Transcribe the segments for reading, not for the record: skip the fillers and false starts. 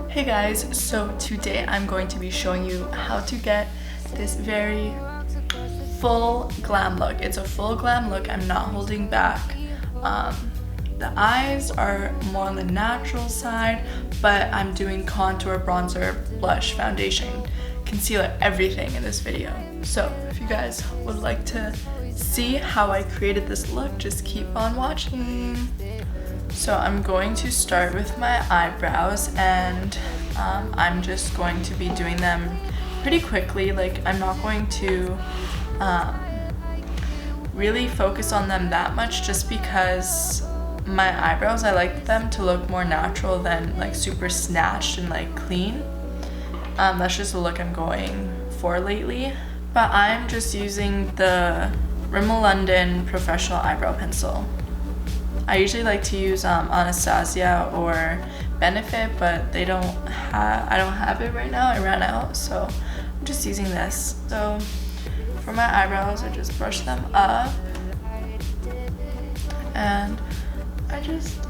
Hey guys, so today I'm going to be showing you how to get this very full glam look. It's a full glam look. I'm not holding back. The eyes are more on the natural side, but I'm doing contour, bronzer, blush, foundation, concealer, everything in this video. So if you guys would like to see how I created this look, just keep on watching. So I'm going to start with my eyebrows, and I'm just going to be doing them pretty quickly. Like, I'm not going to really focus on them that much, just because my eyebrows, I like them to look more natural than like super snatched and like clean. That's just the look I'm going for lately. But I'm just using the Rimmel London Professional Eyebrow Pencil. I usually like to use Anastasia or Benefit, but I don't have it right now. I ran out, so I'm just using this. So for my eyebrows, I just brush them up, and I just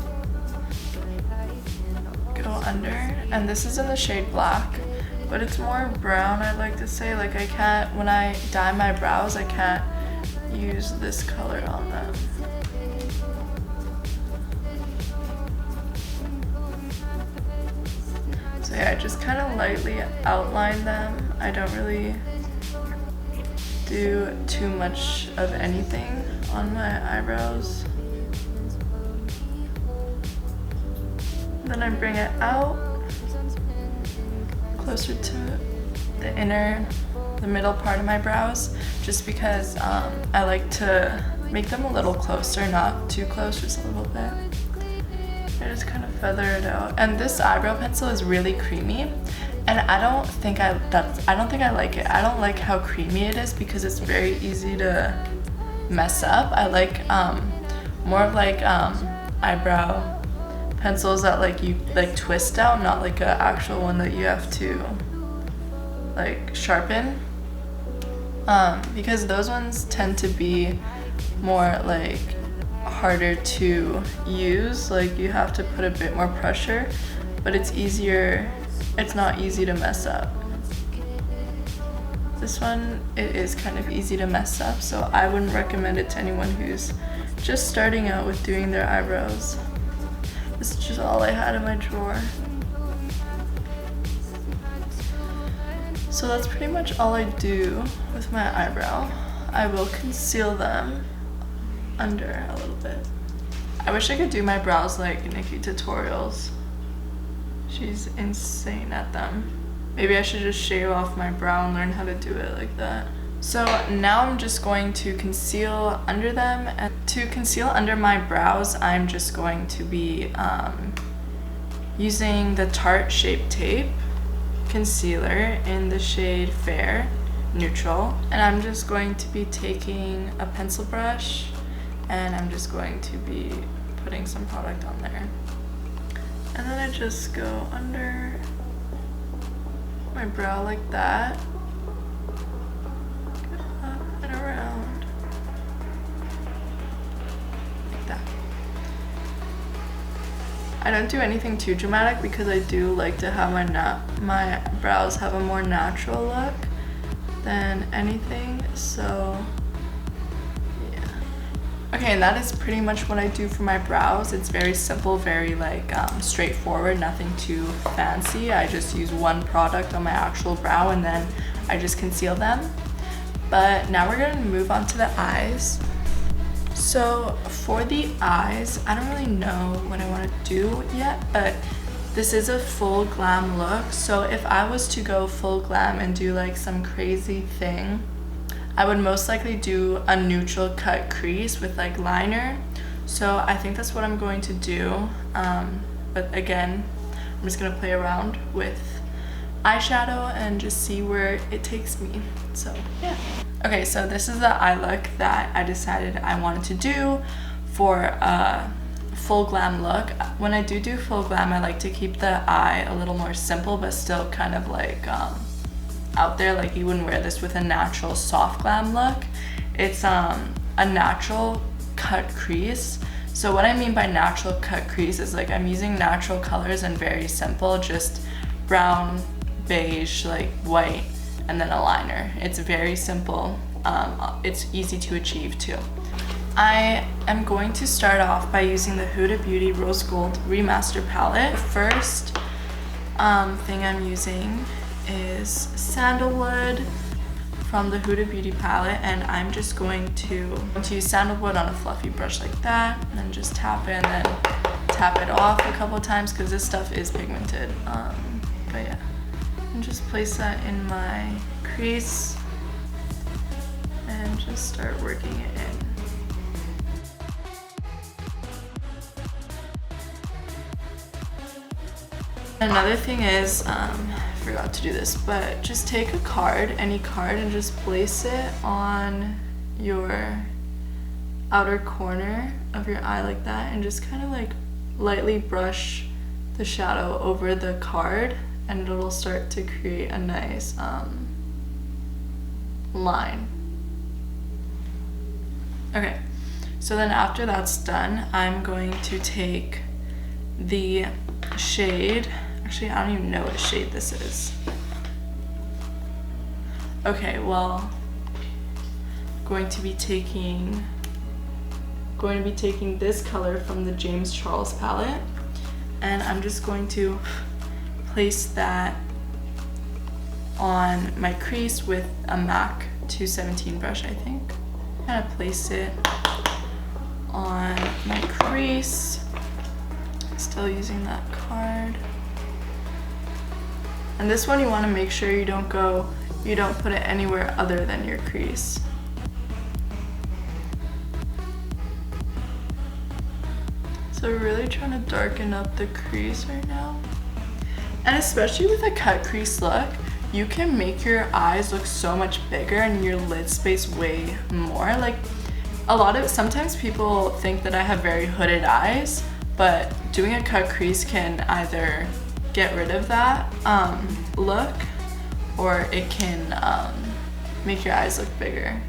go under. And this is in the shade black, but it's more brown, I'd like to say. Like, I can't, when I dye my brows, I can't use this color on them. So yeah, I just kind of lightly outline them. I don't really do too much of anything on my eyebrows. Then I bring it out closer to the middle part of my brows, just because I like to make them a little closer, not too close, just a little bit. I just kind of feather it out. And this eyebrow pencil is really creamy, and I don't think I like it. I don't like how creamy it is because it's very easy to mess up. I like more of like eyebrow pencils that like you like twist out, not like an actual one that you have to like sharpen, because those ones tend to be more like harder to use. Like, you have to put a bit more pressure, but it's not easy to mess up. This one, it is kind of easy to mess up, so I wouldn't recommend it to anyone who's just starting out with doing their eyebrows. This is just all I had in my drawer. So that's pretty much all I do with my eyebrow. I will conceal them under a little bit. I wish I could do my brows like Nikki Tutorials. She's insane at them. Maybe I should just shave off my brow and learn how to do it like that. So now I'm just going to conceal under them, and to conceal under my brows, I'm just going to be using the Tarte Shape Tape concealer in the shade Fair Neutral, and I'm just going to be taking a pencil brush, and I'm just going to be putting some product on there. And then I just go under my brow like that, up and around, like that. I don't do anything too dramatic because I do like to have my brows have a more natural look than anything, so okay, and that is pretty much what I do for my brows. It's very simple, very like straightforward, nothing too fancy. I just use one product on my actual brow, and then I just conceal them. But now we're gonna move on to the eyes. So for the eyes, I don't really know what I want to do yet, but this is a full glam look. So if I was to go full glam and do like some crazy thing, I would most likely do a neutral cut crease with like liner. So I think that's what I'm going to do. But again, I'm just gonna play around with eyeshadow and just see where it takes me. So yeah. Okay, so this is the eye look that I decided I wanted to do for a full glam look. When I do full glam, I like to keep the eye a little more simple, but still kind of like out there. Like, you wouldn't wear this with a natural soft glam look. It's a natural cut crease. So what I mean by natural cut crease is like I'm using natural colors and very simple, just brown, beige, like white, and then a liner. It's very simple. It's easy to achieve too. I am going to start off by using the Huda Beauty Rose Gold Remaster palette. First thing I'm using is Sandalwood from the Huda Beauty palette, and I'm just going to use sandalwood on a fluffy brush like that, and then just tap it and then tap it off a couple of times because this stuff is pigmented. But yeah, and just place that in my crease and just start working it in. Another thing is, I forgot to do this, but just take a card, any card, and just place it on your outer corner of your eye like that, and just kind of like lightly brush the shadow over the card, and it'll start to create a nice line. Okay, so then after that's done, I'm going to take the shade, actually I don't even know what shade this is. Okay, well, going to be taking this color from the James Charles palette, and I'm just going to place that on my crease with a MAC 217 brush, I think. Kind of place it on my crease, still using that card. And this one you want to make sure you don't put it anywhere other than your crease. So we're really trying to darken up the crease right now. And especially with a cut crease look, you can make your eyes look so much bigger and your lid space way more. Like sometimes people think that I have very hooded eyes, but doing a cut crease can either get rid of that look, or it can make your eyes look bigger.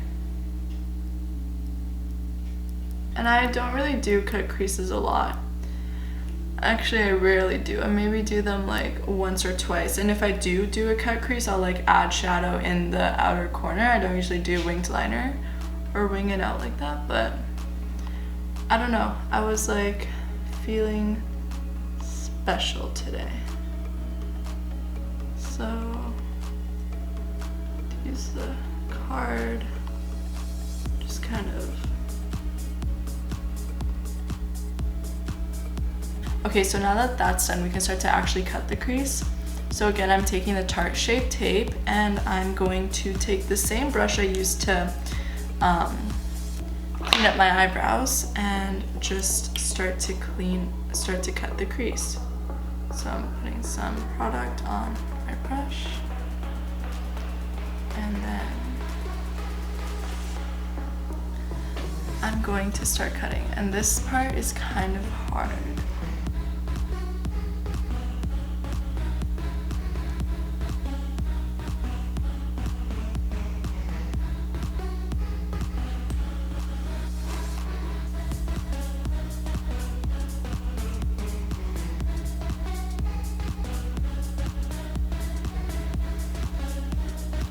And I don't really do cut creases a lot. Actually, I rarely do. I maybe do them like once or twice. And if I do a cut crease, I'll like add shadow in the outer corner. I don't usually do winged liner or wing it out like that, but I don't know. I was like feeling special today. So use the card, just kind of. Okay, so now that that's done, we can start to actually cut the crease. So again, I'm taking the Tarte Shape Tape, and I'm going to take the same brush I used to clean up my eyebrows and just start to cut the crease. So I'm putting some product on my brush, and then I'm going to start cutting. And this part is kind of hard.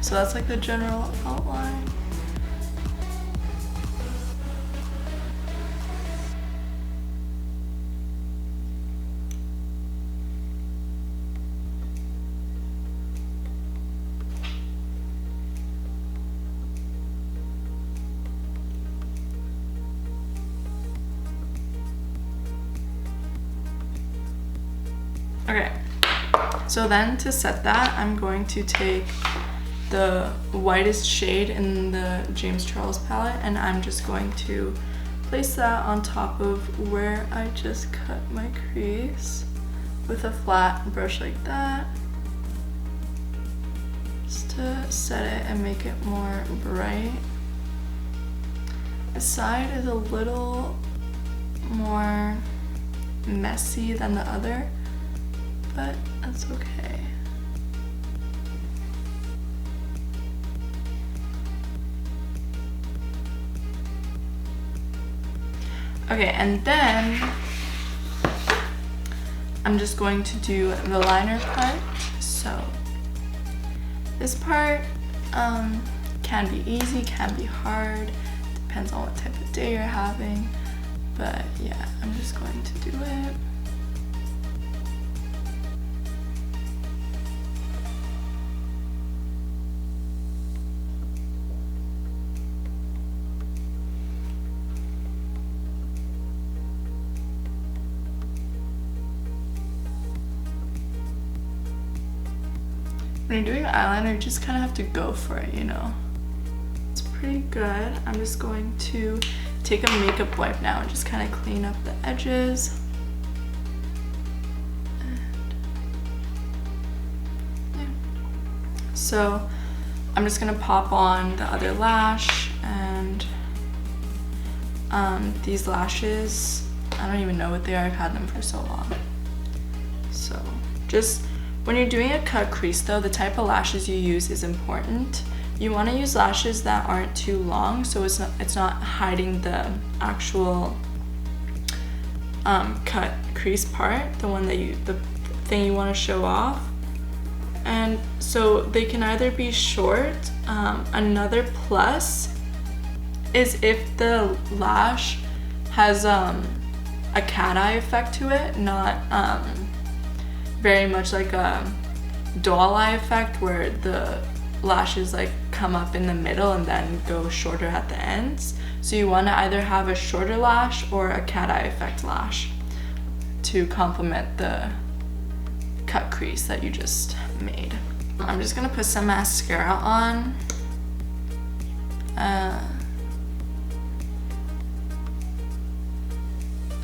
So that's like the general outline. Okay, so then to set that, I'm going to take the whitest shade in the James Charles palette, and I'm just going to place that on top of where I just cut my crease with a flat brush like that, just to set it and make it more bright. This side is a little more messy than the other, but that's okay. Okay, and then I'm just going to do the liner part. So this part can be easy, can be hard, depends on what type of day you're having, but yeah, I'm just going to do it. When you're doing eyeliner, you just kind of have to go for it, you know. It's pretty good. I'm just going to take a makeup wipe now and just kind of clean up the edges. And yeah. So I'm just gonna pop on the other lash, and these lashes, I don't even know what they are. I've had them for so long. So just when you're doing a cut crease though, the type of lashes you use is important. You want to use lashes that aren't too long, so it's not hiding the actual cut crease part, the thing you want to show off. And so they can either be short. Another plus is if the lash has a cat eye effect to it, not very much like a doll eye effect where the lashes like come up in the middle and then go shorter at the ends. So you want to either have a shorter lash or a cat eye effect lash to complement the cut crease that you just made. I'm just gonna put some mascara on.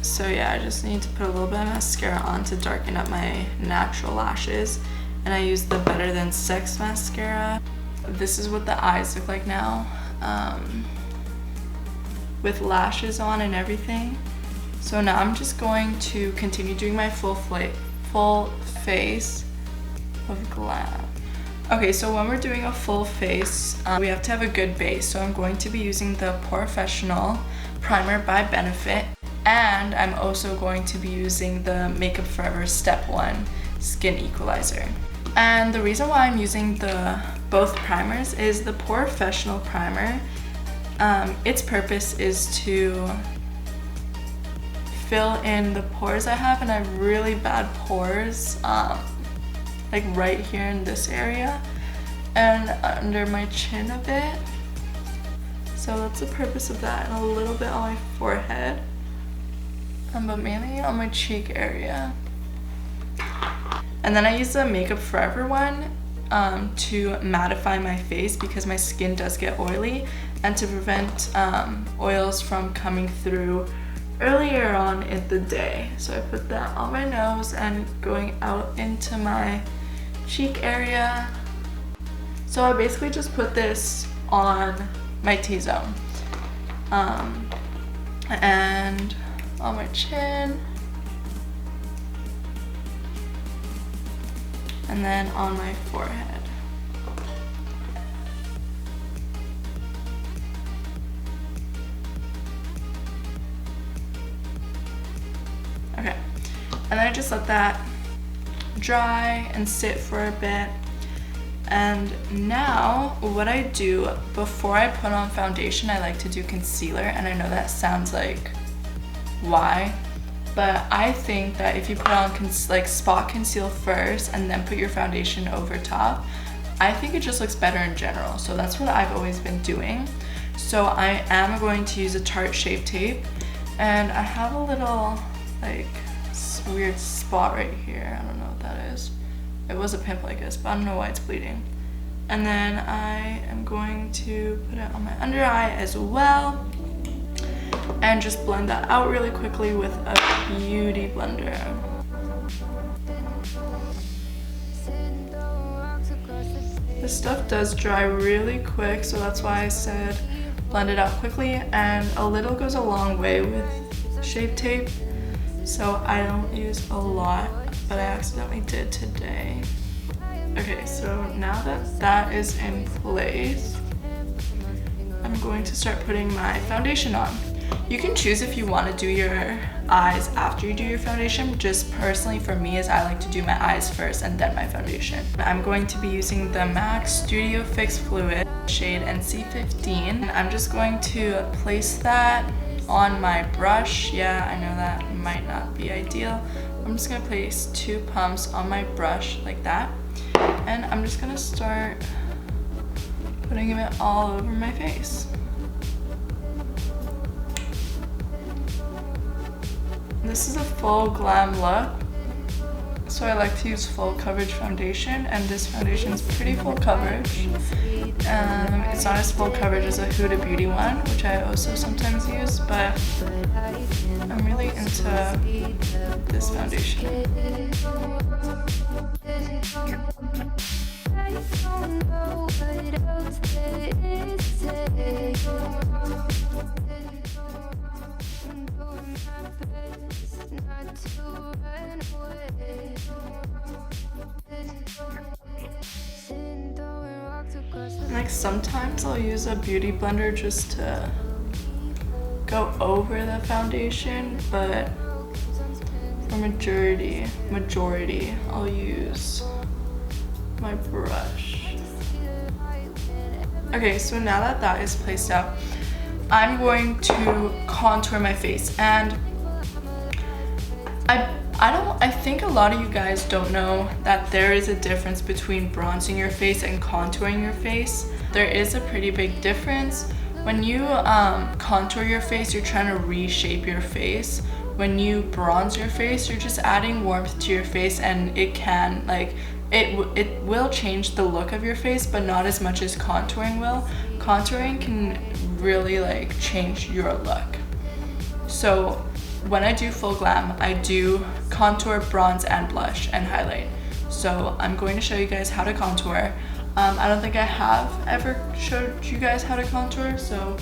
So yeah, I just need to put a little bit of mascara on to darken up my natural lashes. And I use the Better Than Sex mascara. This is what the eyes look like now, with lashes on and everything. So now I'm just going to continue doing my full face of GLAM. Okay, so when we're doing a full face, we have to have a good base. So I'm going to be using the Professional Primer by Benefit. And I'm also going to be using the Makeup Forever Step 1 Skin Equalizer. And the reason why I'm using both primers is the Professional Primer. Its purpose is to fill in the pores I have, and I have really bad pores, like right here in this area and under my chin a bit. So that's the purpose of that, and a little bit on my forehead. But mainly on my cheek area. And then I use the Makeup Forever one to mattify my face because my skin does get oily, and to prevent oils from coming through earlier on in the day. So I put that on my nose and going out into my cheek area. So I basically just put this on my T-zone and on my chin, and then on my forehead. Okay, and then I just let that dry and sit for a bit. And now what I do before I put on foundation, I like to do concealer, and I know that sounds like why, but I think that if you put on like spot conceal first and then put your foundation over top, I think it just looks better in general. So that's what I've always been doing. So I am going to use a Tarte Shape Tape, and I have a little like weird spot right here. I don't know what that is. It was a pimple, I guess, but I don't know why it's bleeding. And then I am going to put it on my under eye as well, and just blend that out really quickly with a beauty blender. This stuff does dry really quick, so that's why I said blend it out quickly, and a little goes a long way with Shape Tape. So I don't use a lot, but I accidentally did today. Okay, so now that that is in place, I'm going to start putting my foundation on. You can choose if you want to do your eyes after you do your foundation. Just personally for me is I like to do my eyes first and then my foundation. I'm going to be using the MAC Studio Fix Fluid shade NC15. I'm just going to place that on my brush. Yeah, I know that might not be ideal. I'm just gonna place 2 pumps on my brush like that. And I'm just gonna start putting it all over my face. This is a full glam look, so I like to use full coverage foundation, and this foundation is pretty full coverage. It's not as full coverage as a Huda Beauty one, which I also sometimes use, but I'm really into this foundation. Like sometimes I'll use a beauty blender just to go over the foundation, but for majority I'll use my brush. Okay, so now that that is placed out, I'm going to contour my face, and I think a lot of you guys don't know that there is a difference between bronzing your face and contouring your face. There is a pretty big difference. When you contour your face, you're trying to reshape your face. When you bronze your face, you're just adding warmth to your face, and it can, like, it will change the look of your face, but not as much as contouring will. Contouring can really like change your look. So when I do full glam, I do contour, bronze, and blush and highlight. So I'm going to show you guys how to contour. I don't think I have ever showed you guys how to contour, so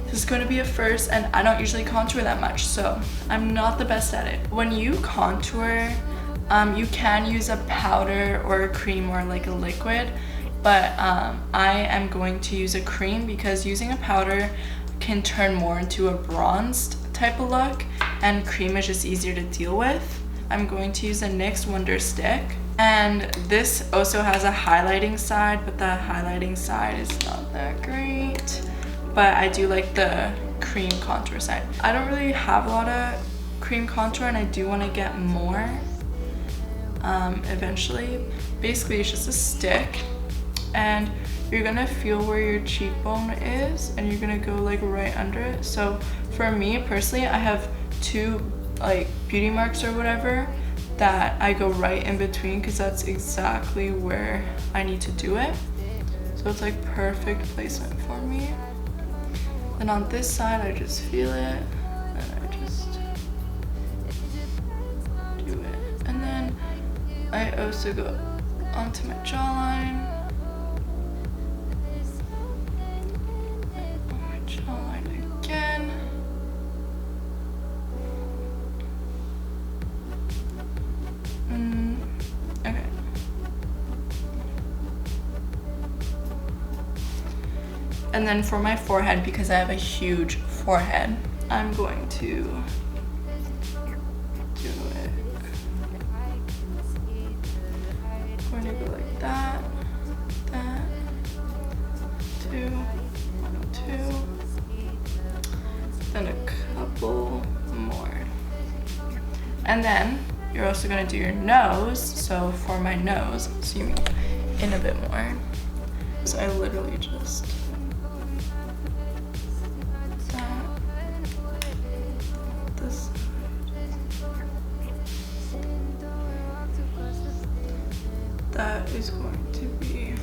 this is going to be a first, and I don't usually contour that much, so I'm not the best at it. When you contour, you can use a powder or a cream or like a liquid, but I am going to use a cream because using a powder can turn more into a bronzed type of look, and cream is just easier to deal with. I'm going to use a NYX Wonder Stick, and this also has a highlighting side, but the highlighting side is not that great, but I do like the cream contour side. I don't really have a lot of cream contour, and I do want to get more eventually. Basically it's just a stick, and you're gonna feel where your cheekbone is, and you're gonna go like right under it. So for me personally, I have 2 like beauty marks or whatever that I go right in between, because that's exactly where I need to do it. So it's like perfect placement for me. And on this side I just feel it, and I just do it. And then I also go onto my jawline. My jawline again. Okay. And then for my forehead, because I have a huge forehead, I'm going to do it. I'm going to go like that, that, 2, 2, then a couple more. And then you're also going to do your nose. So for my nose, zoom in a bit more. So I literally just this. That is going to be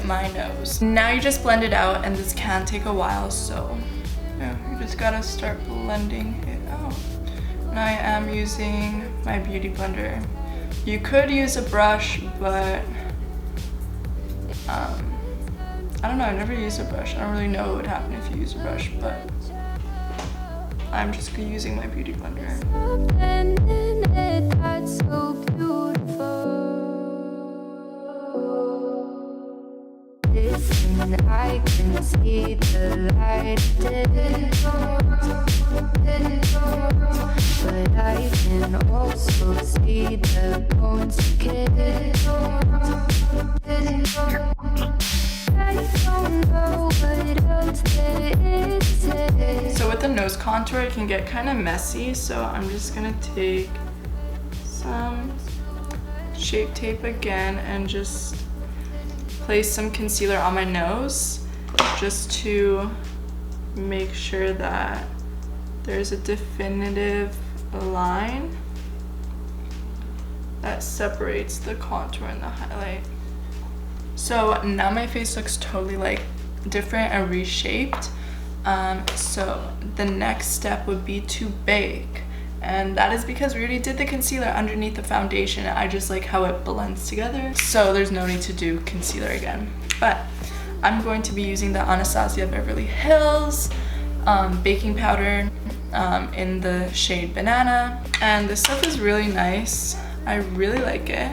my nose. Now you just blend it out, and this can take a while, so yeah, you just gotta start blending it out. And I am using my beauty blender. You could use a brush, but I don't know, I've never used a brush. I don't really know what would happen if you use a brush, but I'm just using my beauty blender. I can see the light, but I can also see the bones again. I don't know what else there is. So with the nose contour, it can get kind of messy, so I'm just gonna take some Shape Tape again and just place some concealer on my nose just to make sure that there's a definitive line that separates the contour and the highlight. So now my face looks totally like different and reshaped. So the next step would be to bake. And that is because we already did the concealer underneath the foundation. I just like how it blends together. So there's no need to do concealer again. But I'm going to be using the Anastasia Beverly Hills baking powder in the shade Banana. And this stuff is really nice. I really like it.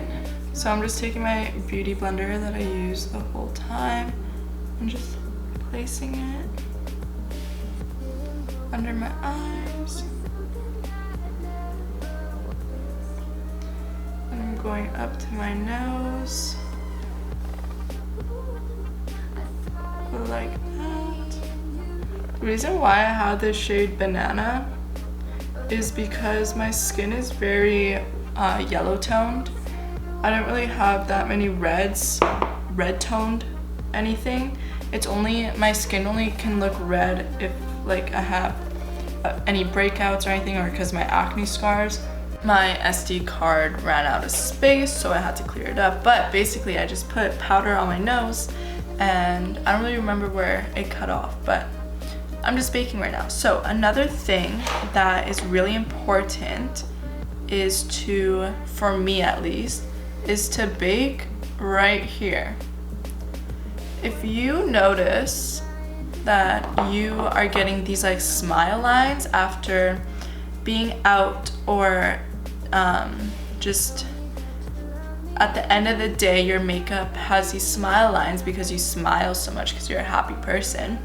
So I'm just taking my beauty blender that I use the whole time and just placing it under my eyes. And I'm going up to my nose like that. The reason why I have this shade Banana is because my skin is very yellow toned. I don't really have that many reds, red toned anything. It's only, my skin only can look red if like I have any breakouts or anything, or because my acne scars. My SD card ran out of space, so I had to clear it up. But basically I just put powder on my nose and I don't really remember where it cut off, but I'm just baking right now. So another thing that is really important is to, for me at least, is to bake right here. If you notice that you are getting these like smile lines after being out, or just at the end of the day your makeup has these smile lines because you smile so much because you're a happy person,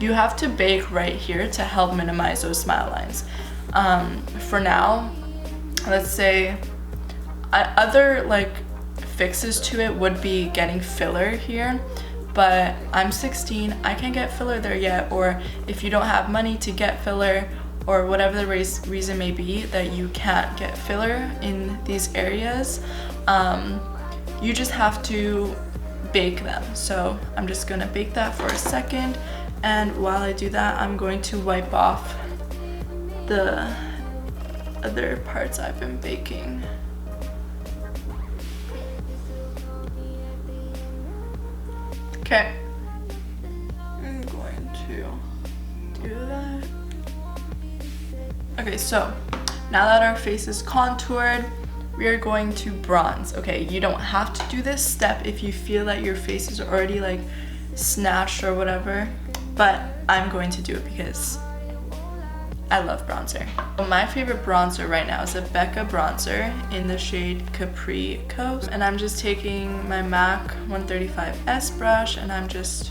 you have to bake right here to help minimize those smile lines. For now, let's say other like fixes to it would be getting filler here, but I'm 16, I can't get filler there yet. Or if you don't have money to get filler, or whatever the reason may be that you can't get filler in these areas, you just have to bake them. So I'm just gonna bake that for a second, and while I do that, I'm going to wipe off the other parts I've been baking. Okay, I'm going to do that. Okay, so now that our face is contoured, we are going to bronze. Okay, you don't have to do this step if you feel that your face is already like snatched or whatever, but I'm going to do it because I love bronzer. My favorite bronzer right now is a Becca bronzer in the shade Capri Coast, and I'm just taking my MAC 135S brush and I'm just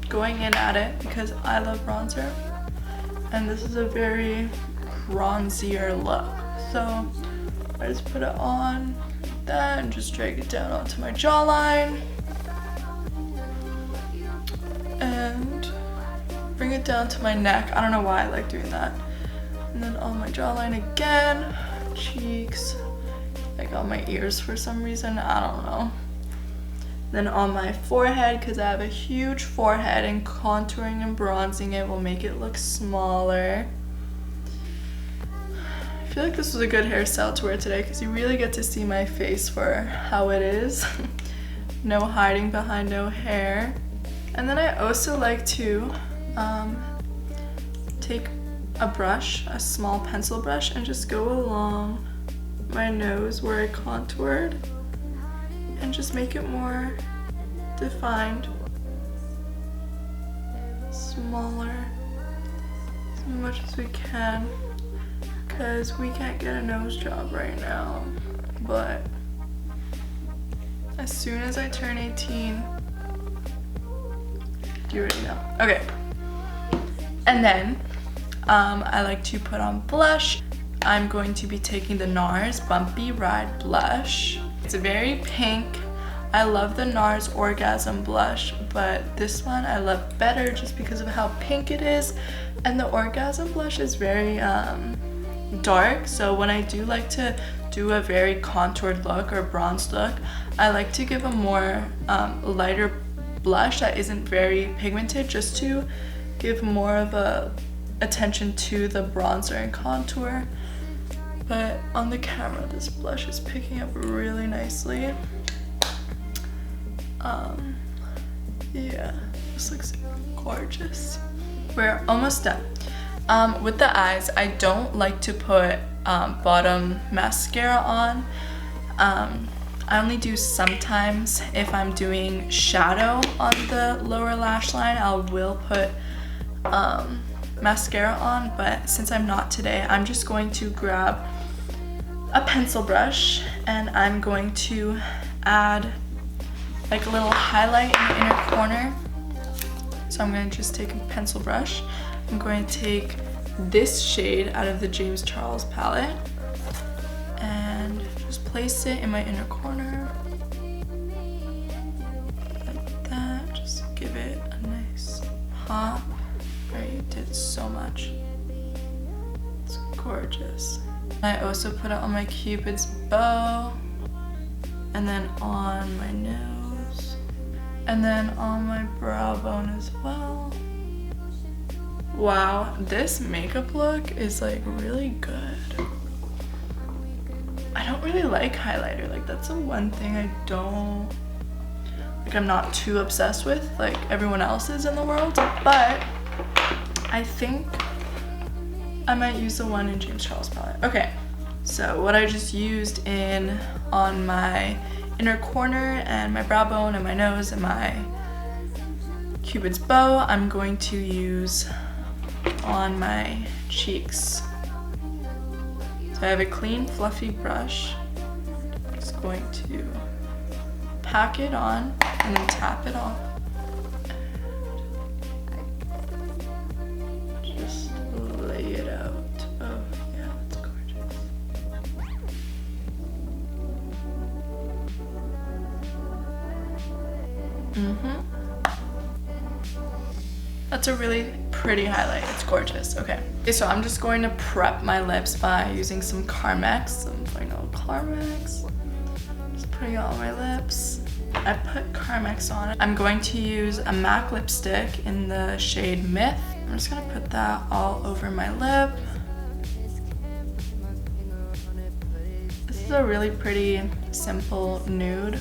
going in at it because I love bronzer, and this is a very bronzier look. So I just put it on like that and just drag it down onto my jawline and bring it down to my neck. I don't know why I like doing that. And then on my jawline again, cheeks, like on my ears for some reason, I don't know. Then on my forehead, because I have a huge forehead, and contouring and bronzing it will make it look smaller. I feel like this was a good hairstyle to wear today because you really get to see my face for how it is. No hiding behind no hair. And then I also like to take a brush, a small pencil brush, and just go along my nose where I contoured and just make it more defined, smaller. as much as we can because we can't get a nose job right now. But as soon as I turn 18, you already know. Okay. And then I like to put on blush. I'm going to be taking the NARS Bumpy Ride blush. It's very pink. I love the NARS Orgasm blush, but this one I love better just because of how pink it is. And the Orgasm blush is very dark, so when I do like to do a very contoured look or bronzed look, I like to give a more lighter blush that isn't very pigmented, just to give more of a attention to the bronzer and contour. But on the camera, this blush is picking up really nicely. Yeah, this looks gorgeous. We're almost done. With the eyes, I don't like to put bottom mascara on. I only do sometimes. If I'm doing shadow on the lower lash line, I will put mascara on, but since I'm not today, I'm just going to grab a pencil brush and I'm going to add like a little highlight in the inner corner. So I'm going to just take a pencil brush. I'm going to take this shade out of the James Charles palette and just place it in my inner corner like that. Just give it a nice pop. Right, you did so much. It's gorgeous. I also put it on my Cupid's bow, and then on my nose, and then on my brow bone as well. Wow, this makeup look is like really good. I don't really like highlighter. Like, that's the one thing I don't, like, I'm not too obsessed with like everyone else is in the world, but I think I might use the one in James Charles palette. Okay, so what I just used on my inner corner and my brow bone and my nose and my Cupid's bow, I'm going to use on my cheeks. So I have a clean, fluffy brush. I'm just going to pack it on and then tap it off. Just lay it out. Oh yeah, that's gorgeous. That's a really pretty highlight. It's gorgeous. Okay, so I'm just going to prep my lips by using some Carmex, some final Carmex. Just putting it on my lips. I put Carmex on it. I'm going to use a MAC lipstick in the shade Myth. I'm just gonna put that all over my lip. This is a really pretty, simple nude.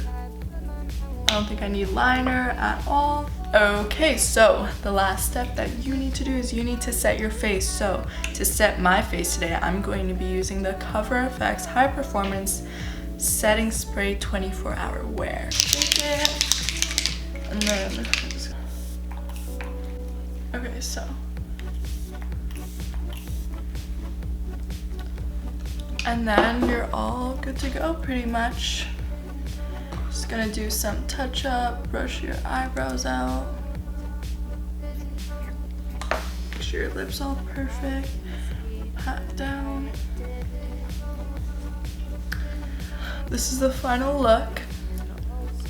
I don't think I need liner at all. Okay, so the last step that you need to do is you need to set your face. So to set my face today, I'm going to be using the Cover FX High Performance Setting Spray 24-hour wear. Take it, and then, okay, so. And then you're all good to go pretty much. Just gonna do some touch up, brush your eyebrows out. Make sure your lips all perfect. Pat down. This is the final look.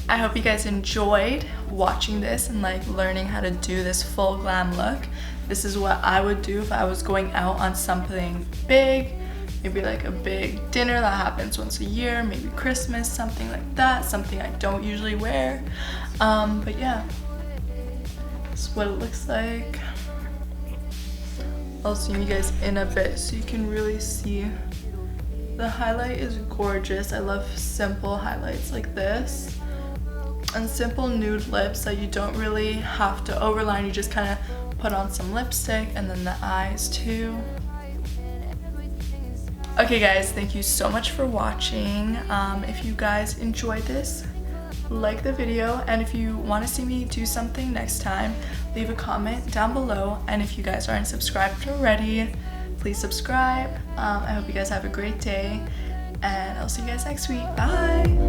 I hope you guys enjoyed watching this and like learning how to do this full glam look. This is what I would do if I was going out on something big. Maybe like a big dinner that happens once a year, maybe Christmas, something like that, something I don't usually wear. But yeah, this is what it looks like. I'll see you guys in a bit so you can really see. The highlight is gorgeous. I love simple highlights like this. And simple nude lips that you don't really have to overline. You just kind of put on some lipstick and then the eyes too. Okay guys, thank you so much for watching. If you guys enjoyed this, like the video, and if you want to see me do something next time, leave a comment down below. And if you guys aren't subscribed already, please subscribe. I hope you guys have a great day, and I'll see you guys next week. Bye!